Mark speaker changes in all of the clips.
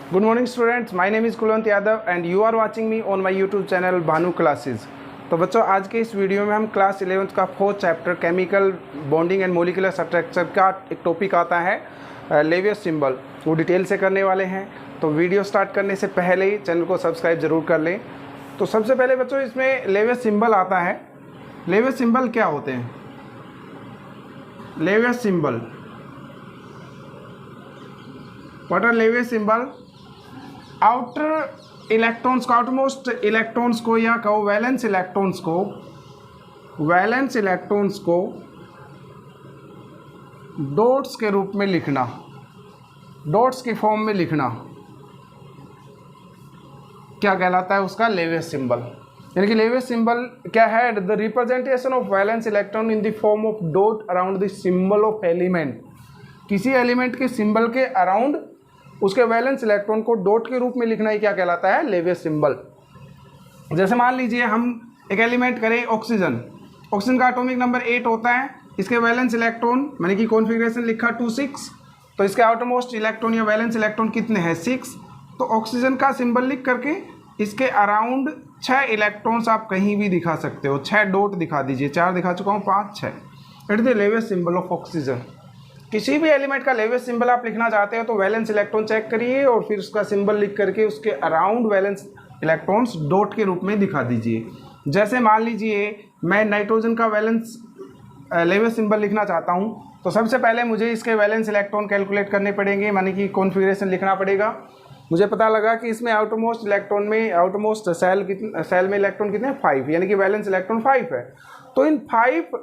Speaker 1: Good morning students, my name is Kulwant Yadav and you are watching me on my YouTube channel Bhanu classes. तो बच्चों आज के इस video में हम क्लास 11th का 4th chapter chemical bonding and molecular structure का एक टॉपिक आता है लेवियस सिंबल, वो डिटेल से करने वाले हैं। तो वीडियो स्टार्ट करने से पहले ही चैनल को सब्सक्राइब ज़रूर कर लें। तो सबसे पहले बच्चों इसमें लेवियस सिंबल आता है। लेवियस सिंबल क्या होते हैं? Lewis symbol, what are Lewis symbol? Outer electrons को, आउटमोस्ट इलेक्ट्रॉन्स को या कहो वैलेंस इलेक्ट्रॉन्स को डॉट्स के रूप में लिखना, डॉट्स की फॉर्म में लिखना क्या कहलाता है? उसका लेवियस सिंबल। यानी कि लेवियस सिंबल क्या है? The representation of valence electron in the form of dot around the symbol of element. किसी एलिमेंट के सिंबल के अराउंड उसके वैलेंस इलेक्ट्रॉन को डॉट के रूप में लिखना ही क्या कहलाता है? लेवियस सिंबल। जैसे मान लीजिए हम एक एलिमेंट करें ऑक्सीजन, ऑक्सीजन का एटॉमिक नंबर 8 होता है, इसके वैलेंस इलेक्ट्रॉन मैंने कि कॉन्फ़िगरेशन लिखा 2,6, तो इसके आउटरमोस्ट इलेक्ट्रॉन या वैलेंस इलेक्ट्रॉन कितने हैं? 6। तो ऑक्सीजन का सिंबल लिख करके इसके अराउंड 6 इलेक्ट्रॉन्स आप कहीं भी दिखा सकते हो, 6 डॉट दिखा दीजिए, 4 दिखा चुका हूँ, 5, 6। It is the Lewis symbol of oxygen. किसी भी एलिमेंट का लेवियस सिंबल आप लिखना चाहते हो तो वैलेंस इलेक्ट्रॉन चेक करिए और फिर उसका सिंबल लिख करके उसके अराउंड वैलेंस इलेक्ट्रॉन्स डॉट के रूप में दिखा दीजिए। जैसे मान लीजिए मैं नाइट्रोजन का वैलेंस लेवियस सिंबल लिखना चाहता हूँ, तो सबसे पहले मुझे इसके वैलेंस इलेक्ट्रॉन कैलकुलेट करने पड़ेंगे, माने कि कॉन्फ़िगरेशन लिखना पड़ेगा। मुझे पता लगा कि इसमें आउटरमोस्ट इलेक्ट्रॉन में, आउटरमोस्ट सेल में इलेक्ट्रॉन कितने हैं? 5, यानी कि वैलेंस इलेक्ट्रॉन 5 है। तो इन 5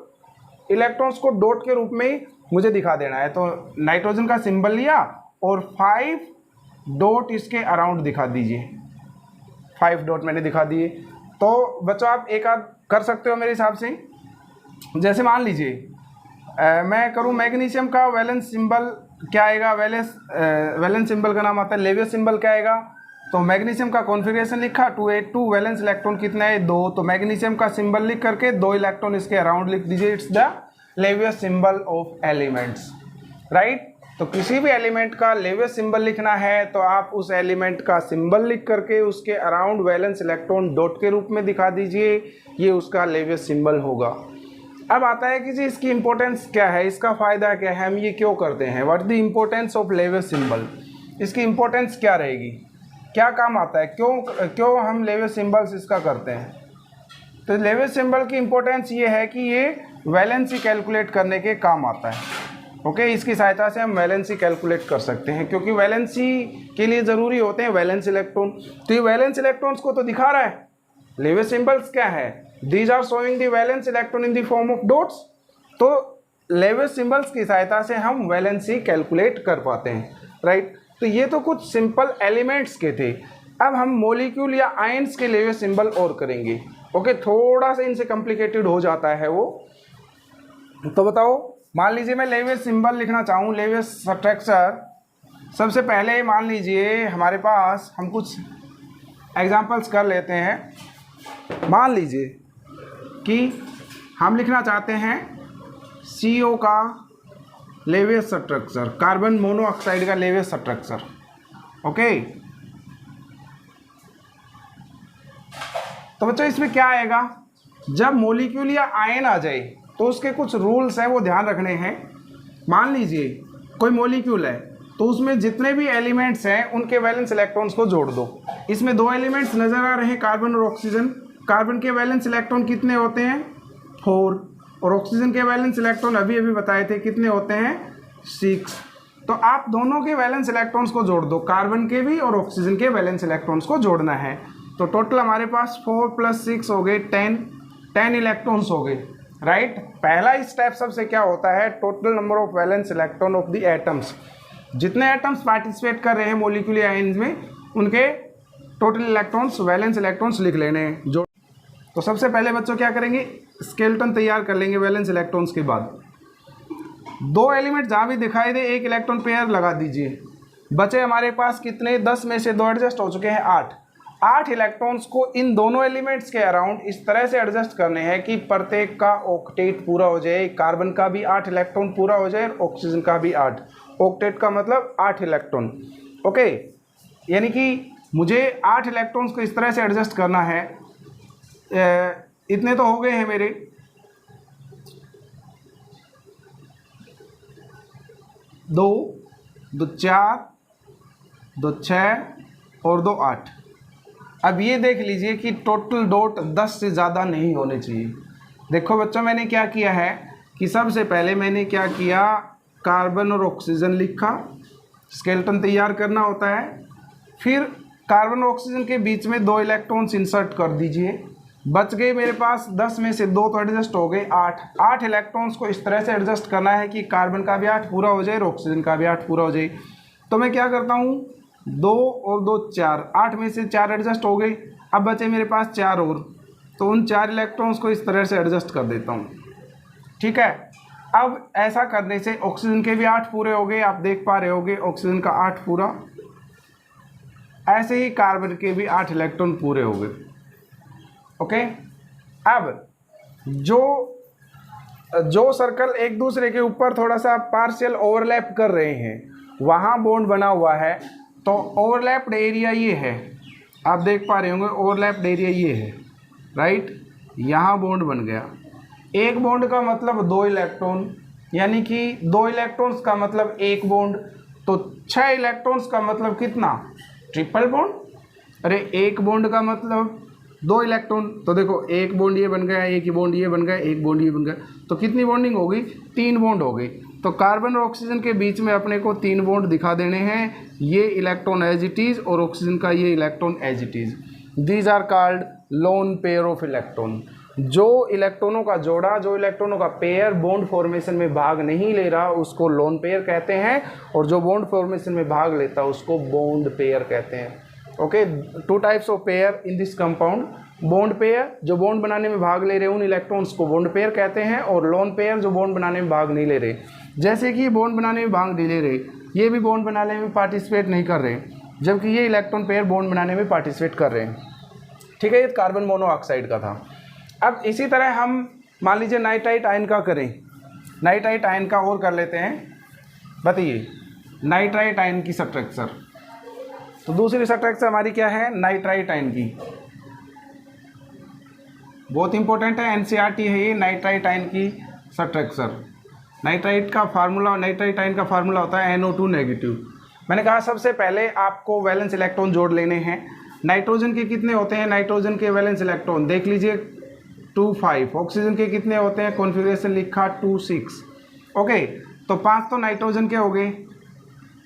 Speaker 1: इलेक्ट्रॉन्स को डॉट के रूप में मुझे दिखा देना है। तो नाइट्रोजन का सिंबल लिया और 5 डॉट इसके अराउंड दिखा दीजिए, 5 डॉट मैंने दिखा दिए। तो बच्चों आप एक आध कर सकते हो मेरे हिसाब से। जैसे मान लीजिए मैं करूं मैग्नीशियम का वैलेंस सिंबल क्या आएगा? वैलेंस सिंबल का नाम आता है लेवियस सिंबल। क्या आएगा? तो मैग्नीशियम का कॉन्फ़िगरेशन लिखा 282, वैलेंस इलेक्ट्रॉन कितना है? 2। तो मैग्नीशियम का सिंबल लिख करके 2 इलेक्ट्रॉन इसके अराउंड लिख दीजिए। It's the Lewis symbol of elements, right. तो किसी भी एलिमेंट का लेवियस सिंबल लिखना है तो आप उस एलिमेंट का सिंबल लिख करके उसके अराउंड वैलेंस इलेक्ट्रॉन डॉट के रूप में दिखा दीजिए, ये उसका लेवियस सिंबल होगा। अब आता है कि जी इसकी इंपॉर्टेंस क्या है, इसका फ़ायदा क्या है, हम ये क्यों करते हैं? What the importance of Lewis symbol? इसकी इंपॉर्टेंस क्या रहेगी, क्या काम आता है, क्यों हम लेवियस सिंबल्स इसका करते हैं? तो लेवियस सिंबल की इंपॉर्टेंस ये है कि ये वैलेंसी कैलकुलेट करने के काम आता है। ओके, इसकी सहायता से हम वैलेंसी कैलकुलेट कर सकते हैं, क्योंकि वैलेंसी के लिए ज़रूरी होते हैं वैलेंस इलेक्ट्रॉन। तो ये वैलेंस इलेक्ट्रॉन्स को तो दिखा रहा है। लेवियस सिंबल्स क्या है? These are showing the valence electron in the form of dots. तो लेवियस सिंबल्स की सहायता से हम वैलेंसी कैलकुलेट कर पाते हैं, राइट। तो ये तो कुछ सिंपल एलिमेंट्स के थे। अब हम मॉलिक्यूल या आयंस के लेवियस सिंबल और करेंगे। ओके, थोड़ा सा इनसे कॉम्प्लिकेटेड हो जाता है वो। तो बताओ, मान लीजिए मैं लेवियस सिंबल लिखना चाहूँ, लेवियस स्ट्रक्चर। सबसे पहले मान लीजिए हमारे पास, हम कुछ एग्जांपल्स कर लेते हैं। मान लीजिए कि हम लिखना चाहते हैं CO का लेवियस स्ट्रक्चर, कार्बन मोनोऑक्साइड का लेवियस स्ट्रक्चर। ओके, तो बच्चों इसमें क्या आएगा? जब मॉलिक्यूल या आयन आ जाए तो उसके कुछ रूल्स हैं, वो ध्यान रखने हैं। मान लीजिए कोई मॉलिक्यूल है तो उसमें जितने भी एलिमेंट्स हैं उनके वैलेंस इलेक्ट्रॉन्स को जोड़ दो। इसमें 2 एलिमेंट्स नज़र आ रहे हैं, कार्बन और ऑक्सीजन। कार्बन के वैलेंस इलेक्ट्रॉन कितने होते हैं? 4। और ऑक्सीजन के वैलेंस इलेक्ट्रॉन अभी बताए थे कितने होते हैं? 6। तो आप दोनों के वैलेंस इलेक्ट्रॉन्स को जोड़ दो, कार्बन के भी और ऑक्सीजन के वैलेंस इलेक्ट्रॉन्स को जोड़ना है। तो टोटल हमारे पास 4 + 6 हो गए 10 इलेक्ट्रॉन्स हो गए, राइट। पहला स्टेप सबसे क्या होता है? Total number of valence electron of the atoms. जितने एटम्स पार्टिसिपेट कर रहे हैं मॉलिक्यूल या आयंस में, उनके टोटल इलेक्ट्रॉन्स, वैलेंस इलेक्ट्रॉन्स लिख लेने हैं जो। तो सबसे पहले बच्चों क्या करेंगे? स्केलेटन तैयार कर लेंगे वैलेंस इलेक्ट्रॉन्स के बाद। 2 एलिमेंट जहाँ भी दिखाई दे 1 इलेक्ट्रॉन पेयर लगा दीजिए। बचे हमारे पास कितने? 10 में से 2 एडजस्ट हो चुके हैं, 8 इलेक्ट्रॉन्स को इन दोनों एलिमेंट्स के अराउंड इस तरह से एडजस्ट करने हैं कि प्रत्येक का ऑक्टेट पूरा हो जाए। कार्बन का भी 8 इलेक्ट्रॉन पूरा हो जाए और ऑक्सीजन का भी 8। ऑक्टेट का मतलब 8 इलेक्ट्रॉन। ओके, यानी कि मुझे 8 इलेक्ट्रॉन्स को इस तरह से एडजस्ट करना है। इतने तो हो गए हैं मेरे, 2 2 4 2 6 और 2 8। अब ये देख लीजिए कि टोटल डॉट 10 से ज़्यादा नहीं होने चाहिए। देखो बच्चों, मैंने क्या किया है कि सबसे पहले मैंने क्या किया, कार्बन और ऑक्सीजन लिखा, स्केलेटन तैयार करना होता है। फिर कार्बन और ऑक्सीजन के बीच में 2 इलेक्ट्रॉन्स इंसर्ट कर दीजिए, बच गए मेरे पास 10 में से 2 तो एडजस्ट हो गए 8 इलेक्ट्रॉन्स को इस तरह से एडजस्ट करना है कि कार्बन का भी 8 पूरा हो जाए और ऑक्सीजन का भी 8 पूरा हो जाए। तो मैं क्या करता हूँ, 2 और 2 4, 8 में से 4 एडजस्ट हो गए, अब बचे मेरे पास 4 और, तो उन 4 इलेक्ट्रॉन्स को इस तरह से एडजस्ट कर देता हूँ। ठीक है, अब ऐसा करने से ऑक्सीजन के भी 8 पूरे हो गए, आप देख पा रहे होगे ऑक्सीजन का 8 पूरा, ऐसे ही कार्बन के भी 8 इलेक्ट्रॉन पूरे हो गए। ओके, अब जो सर्कल एक दूसरे के ऊपर थोड़ा सा पार्शियल ओवरलैप कर रहे हैं, वहाँ बॉन्ड बना हुआ है, तो ओवरलैप्ड एरिया ये है, आप देख पा रहे होंगे ओवरलैप्ड एरिया ये है, राइट। यहाँ बॉन्ड बन गया, एक बॉन्ड का मतलब 2 इलेक्ट्रॉन, यानी कि 2 इलेक्ट्रॉन्स का मतलब एक बॉन्ड, तो 6 इलेक्ट्रॉन्स का मतलब कितना, ट्रिपल बॉन्ड। अरे एक बॉन्ड का मतलब 2 इलेक्ट्रॉन, तो देखो एक बॉन्ड ये बन गया, एक ही बॉन्ड ये बन गया, एक बॉन्ड ये बन गया, तो कितनी बॉन्डिंग हो गई, 3 बॉन्ड हो गई। तो कार्बन और ऑक्सीजन के बीच में अपने को 3 बॉन्ड दिखा देने हैं, ये इलेक्ट्रॉन एज इट इज़ और ऑक्सीजन का ये electron as it is. These are called lone pair of electron. जो इलेक्ट्रॉनों का जोड़ा, जो इलेक्ट्रॉनों का पेयर बॉन्ड फॉर्मेशन में भाग नहीं ले रहा उसको लोन पेयर कहते हैं, और जो बॉन्ड फॉर्मेशन में भाग लेता है उसको बॉन्ड पेयर कहते हैं। Okay, 2 types of pair in this compound. Bond pair जो बॉन्ड बनाने में भाग ले रहे हैं उन इलेक्ट्रॉन्स को बॉन्ड पेयर कहते हैं, और लोन पेयर जो बॉन्ड बनाने में भाग नहीं ले रहे, जैसे कि बॉन्ड बनाने में भाग नहीं ले रहे, ये भी बॉन्ड बनाने में पार्टिसिपेट नहीं कर रहे, जबकि ये इलेक्ट्रॉन पेयर बॉन्ड बनाने में पार्टिसिपेट कर रहे हैं। ठीक है, ये कार्बन मोनोऑक्साइड का था। अब इसी तरह हम मान लीजिए नाइट्राइट आयन का करें, नाइट्राइट आयन का और कर लेते हैं। बताइए नाइट्राइट आयन की स्ट्रक्चर, तो दूसरी स्ट्रक्चर हमारी क्या है, नाइट्राइट आयन की, बहुत इंपॉर्टेंट है, एनसीईआरटी है ये नाइट्राइट आयन की स्ट्रक्चर। नाइट्राइट का फार्मूला, नाइट्राइट आयन का फार्मूला होता है NO2 नेगेटिव। मैंने कहा सबसे पहले आपको वैलेंस इलेक्ट्रॉन जोड़ लेने हैं। नाइट्रोजन के कितने होते हैं, नाइट्रोजन के वैलेंस इलेक्ट्रॉन देख लीजिए 2 5, ऑक्सीजन के कितने होते हैं, कॉन्फ़िगरेशन लिखा 2 6। ओके, तो 5 तो नाइट्रोजन के हो गए,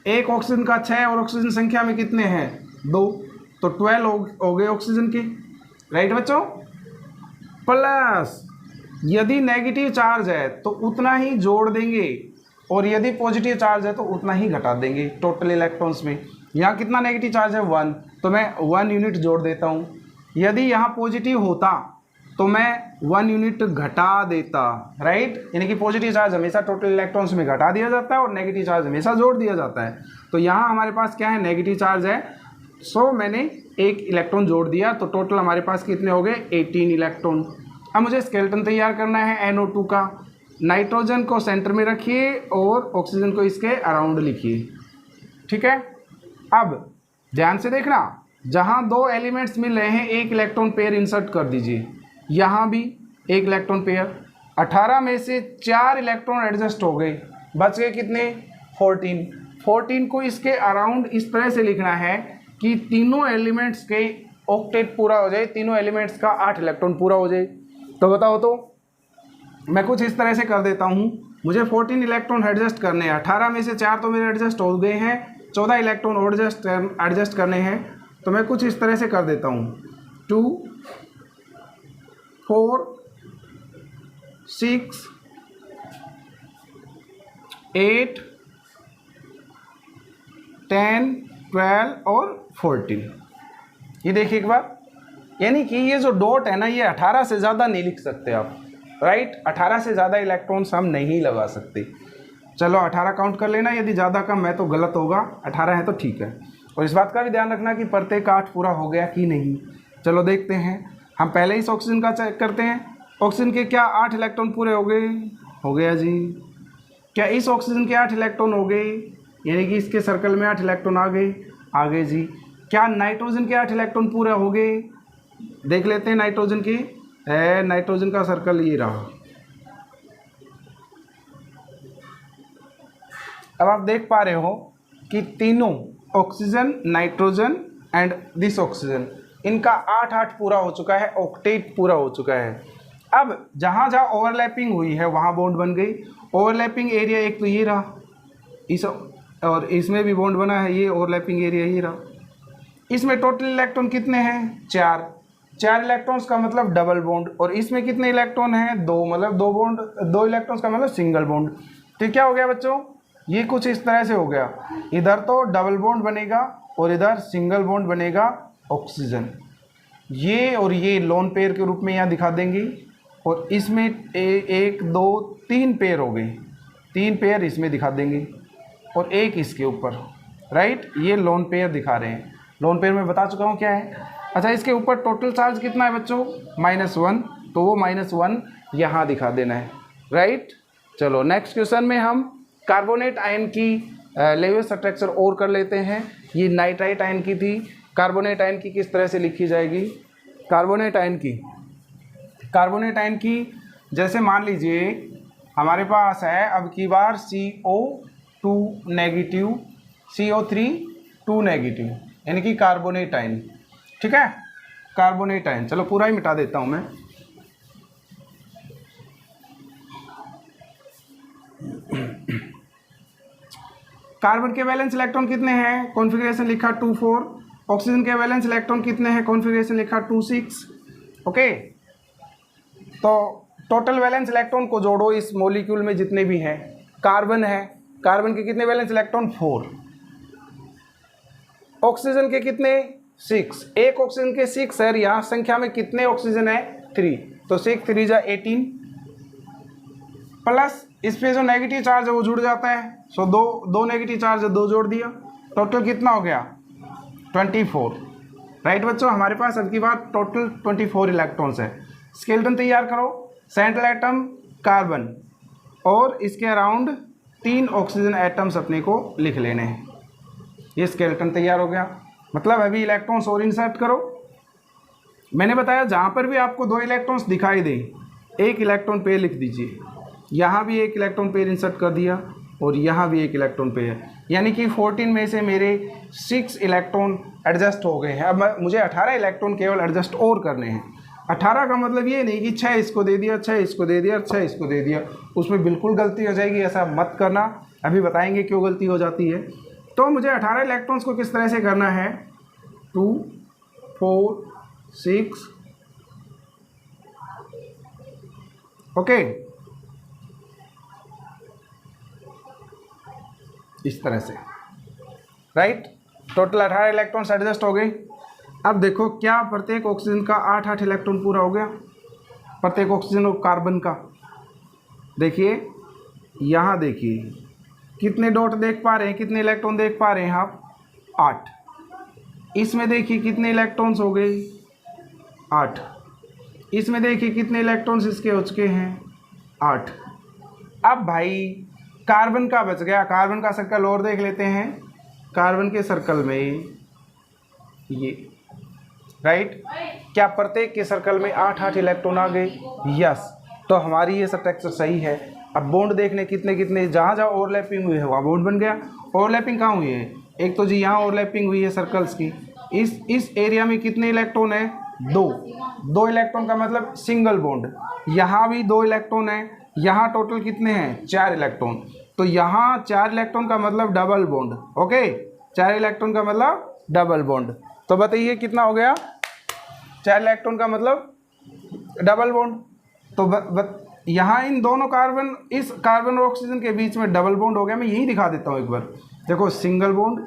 Speaker 1: एक ऑक्सीजन का 6, और ऑक्सीजन संख्या में कितने हैं 2, तो 12 हो गए ऑक्सीजन के, राइट बच्चों। प्लस यदि नेगेटिव चार्ज है तो उतना ही जोड़ देंगे, और यदि पॉजिटिव चार्ज है तो उतना ही घटा देंगे टोटल इलेक्ट्रॉन्स में। यहाँ कितना नेगेटिव चार्ज है 1, तो मैं 1 यूनिट जोड़ देता हूँ। यदि यहाँ पॉजिटिव होता तो मैं 1 यूनिट घटा देता, राइट। यानी कि पॉजिटिव चार्ज हमेशा टोटल इलेक्ट्रॉन्स में घटा दिया जाता है और नेगेटिव चार्ज हमेशा जोड़ दिया जाता है। तो यहाँ हमारे पास क्या है, नेगेटिव चार्ज है, सो मैंने 1 इलेक्ट्रॉन जोड़ दिया, तो टोटल हमारे पास कितने हो गए 18 इलेक्ट्रॉन। अब मुझे स्केलेटन तैयार करना है NO2 का। नाइट्रोजन को सेंटर में रखिए और ऑक्सीजन को इसके अराउंड लिखिए। ठीक है, अब ध्यान से देखना, जहाँ 2 एलिमेंट्स मिल रहे हैं 1 इलेक्ट्रॉन पेयर इंसर्ट कर दीजिए, यहाँ भी 1 इलेक्ट्रॉन पेयर। 18 में से 4 इलेक्ट्रॉन एडजस्ट हो गए, बच गए कितने 14 को इसके अराउंड इस तरह से लिखना है कि तीनों एलिमेंट्स के ऑक्टेट पूरा हो जाए, तीनों एलिमेंट्स का 8 इलेक्ट्रॉन पूरा हो जाए। तो बताओ, तो मैं कुछ इस तरह से कर देता हूँ, मुझे 14 इलेक्ट्रॉन एडजस्ट करने हैं, 18 में से 4 तो मेरे एडजस्ट हो गए हैं, 14 इलेक्ट्रॉन और एडजस्ट करने हैं। तो मैं कुछ इस तरह से कर देता हूँ 2 4 6 8 10 12 और 14। ये देखिए एक बार, यानी कि ये जो डॉट है ना, ये 18 से ज़्यादा नहीं लिख सकते आप, राइट। 18 से ज़्यादा इलेक्ट्रॉन्स हम नहीं लगा सकते। चलो 18 काउंट कर लेना, यदि ज़्यादा कम है तो गलत होगा, 18 है तो ठीक है। और इस बात का भी ध्यान रखना कि प्रत्येक 8 पूरा हो गया कि नहीं। चलो देखते हैं, हम पहले इस ऑक्सीजन का चेक करते हैं। ऑक्सीजन के क्या 8 इलेक्ट्रॉन पूरे हो गए, हो गया जी। क्या इस ऑक्सीजन के 8 इलेक्ट्रॉन हो गए, यानी कि इसके सर्कल में 8 इलेक्ट्रॉन आ गए जी। क्या नाइट्रोजन के 8 इलेक्ट्रॉन पूरे हो गए? देख लेते हैं नाइट्रोजन की। है नाइट्रोजन का सर्कल ये रहा। अब आप देख पा रहे हो कि तीनों oxygen, nitrogen and this oxygen, इनका 8-8 पूरा हो चुका है, ऑक्टेट पूरा हो चुका है। अब जहाँ जहाँ ओवरलैपिंग हुई है वहाँ बॉन्ड बन गई। ओवरलैपिंग एरिया एक तो ये रहा, इस और इसमें भी बॉन्ड बना है, ये ओवरलैपिंग एरिया ये रहा। इसमें टोटल इलेक्ट्रॉन कितने हैं? 4 इलेक्ट्रॉन्स का मतलब डबल बॉन्ड। और इसमें कितने इलेक्ट्रॉन हैं? 2, मतलब 2 बॉन्ड, 2 इलेक्ट्रॉन्स का मतलब सिंगल बॉन्ड। तो क्या हो गया बच्चों? ये कुछ इस तरह से हो गया। इधर तो डबल बॉन्ड बनेगा और इधर सिंगल बॉन्ड बनेगा ऑक्सीजन। ये और ये लोन पेयर के रूप में यहाँ दिखा देंगे। और इसमें 1 2 3 पेयर हो गए, 3 पेयर इसमें दिखा देंगे और एक इसके ऊपर, राइट। ये लोन पेयर दिखा रहे हैं। लोन पेयर में बता चुका हूँ क्या है। अच्छा, इसके ऊपर टोटल चार्ज कितना है बच्चों? -1, तो वो -1 यहाँ दिखा देना है, राइट। चलो नेक्स्ट क्वेश्चन में हम कार्बोनेट आयन की लेविस स्ट्रक्चर और कर लेते हैं। ये नाइट्राइट आयन की थी। कार्बोनेट आयन की किस तरह से लिखी जाएगी? कार्बोनेट आयन की जैसे मान लीजिए हमारे पास है अब की बार CO2 नेगेटिव, CO3 2 नेगेटिव, यानी कि कार्बोनेट आयन, ठीक है। कार्बोनेट आयन, चलो पूरा ही मिटा देता हूं मैं। कार्बन के वैलेंस इलेक्ट्रॉन कितने हैं? कॉन्फ़िगरेशन लिखा 2 4। ऑक्सीजन के वैलेंस इलेक्ट्रॉन कितने हैं? कॉन्फ़िगरेशन लिखा 2 6। ओके, तो टोटल वैलेंस इलेक्ट्रॉन को जोड़ो इस मॉलिक्यूल में जितने भी हैं। कार्बन है, कार्बन के कितने वैलेंस इलेक्ट्रॉन? 4। ऑक्सीजन के कितने? 6। एक ऑक्सीजन के 6 है। यहाँ संख्या में कितने ऑक्सीजन है? 3, तो 6 3 जा 18 प्लस इस पे जो नेगेटिव चार्ज है वो जुड़ जाता है। सो दो नेगेटिव चार्ज है, 2 जोड़ दिया, टोटल कितना हो गया? 24, राइट बच्चों। हमारे पास अब की बात टोटल 24 इलेक्ट्रॉन्स है। स्केलेटन तैयार करो। सेंट्रल एटम कार्बन और इसके अराउंड 3 ऑक्सीजन एटम्स अपने को लिख लेने हैं। ये स्केलेटन तैयार हो गया। मतलब अभी इलेक्ट्रॉन्स और इंसर्ट करो। मैंने बताया जहाँ पर भी आपको 2 इलेक्ट्रॉन्स दिखाई दे, 1 इलेक्ट्रॉन पेयर लिख दीजिए। यहाँ भी 1 इलेक्ट्रॉन पेयर इंसर्ट कर दिया और यहाँ भी 1 इलेक्ट्रॉन पेयर, यानी कि 14 में से मेरे 6 इलेक्ट्रॉन एडजस्ट हो गए हैं। अब मुझे 18 इलेक्ट्रॉन केवल एडजस्ट और करने हैं। 18 का मतलब ये नहीं कि 6 इसको दे दिया, 6 इसको दे दिया, 6 इसको दे दिया, उसमें बिल्कुल गलती हो जाएगी, ऐसा मत करना। अभी बताएंगे क्यों गलती हो जाती है। तो मुझे 18 इलेक्ट्रॉन्स को किस तरह से करना है? 2 4 6, ओके, इस तरह से, राइट। टोटल 18 इलेक्ट्रॉन्स एडजस्ट हो गए। अब देखो क्या प्रत्येक ऑक्सीजन का 8-8 इलेक्ट्रॉन पूरा हो गया? प्रत्येक ऑक्सीजन और कार्बन का देखिए, यहाँ देखिए कितने डॉट देख पा रहे हैं, कितने इलेक्ट्रॉन देख पा रहे हैं आप? 8। इसमें देखिए कितने इलेक्ट्रॉन्स हो गए? 8। इसमें देखिए कितने इलेक्ट्रॉन्स इसके हो चुके हैं? 8। अब भाई कार्बन का बच गया। कार्बन का सर्कल और देख लेते हैं। कार्बन के सर्कल में ये, राइट, क्या प्रत्येक के सर्कल में 8-8 इलेक्ट्रॉन आ गए? यस, तो हमारी ये स्ट्रक्चर सही है। अब बॉन्ड देखने कितने कितने, जहाँ जहाँ ओवरलैपिंग हुई है वहाँ बॉन्ड बन गया। ओवरलैपिंग कहाँ हुई है? एक तो जी यहाँ ओवरलैपिंग हुई है सर्कल्स की। इस एरिया में कितने इलेक्ट्रॉन है? 2 इलेक्ट्रॉन का मतलब सिंगल बॉन्ड। यहाँ भी 2 इलेक्ट्रॉन है। यहाँ टोटल कितने हैं? 4 इलेक्ट्रॉन। तो यहाँ 4 इलेक्ट्रॉन का मतलब डबल बॉन्ड। ओके, 4 इलेक्ट्रॉन का मतलब डबल बॉन्ड। तो बताइए कितना हो गया? 4 इलेक्ट्रॉन का मतलब डबल बॉन्ड। तो यहाँ इन दोनों कार्बन, इस कार्बन और ऑक्सीजन के बीच में डबल बॉन्ड हो गया। मैं यही दिखा देता हूँ एक बार। देखो, सिंगल बॉन्ड,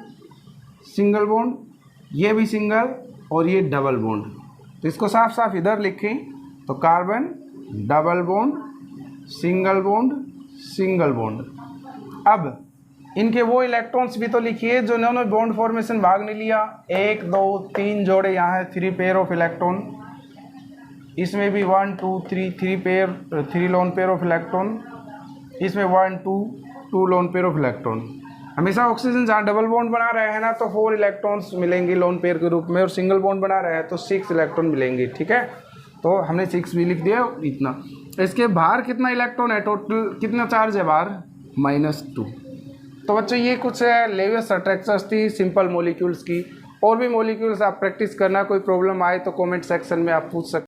Speaker 1: सिंगल बॉन्ड, ये भी सिंगल और ये डबल बॉन्ड। तो इसको साफ साफ इधर लिखें तो carbon double bond, single bond, single bond. अब इनके वो इलेक्ट्रॉन्स भी तो लिखिए जो इन्होंने बॉन्ड फॉर्मेशन भाग नहीं लिया। 1 2 3 जोड़े यहाँ है, 3 पेयर ऑफ इलेक्ट्रॉन। इसमें भी 1 2 3 3 लोन पेयर ऑफ इलेक्ट्रॉन। इसमें 1 2 2 लोन पेयर ऑफ इलेक्ट्रॉन, हमेशा ऑक्सीजन जहाँ डबल बॉन्ड बना रहे हैं ना तो 4 इलेक्ट्रॉन्स मिलेंगे लोन पेयर के रूप में, और सिंगल बॉन्ड बना रहे हैं तो 6 इलेक्ट्रॉन मिलेंगे, ठीक है। तो हमने 6 भी लिख दिया इतना। इसके बाहर कितना इलेक्ट्रॉन है, टोटल कितना चार्ज है बाहर, -2। तो बच्चों ये कुछ लेविस अट्रैक्शंस थी सिंपल मॉलिक्यूल्स की। और भी मॉलिक्यूल्स आप प्रैक्टिस करना, कोई प्रॉब्लम आए तो कमेंट सेक्शन में आप पूछ सकते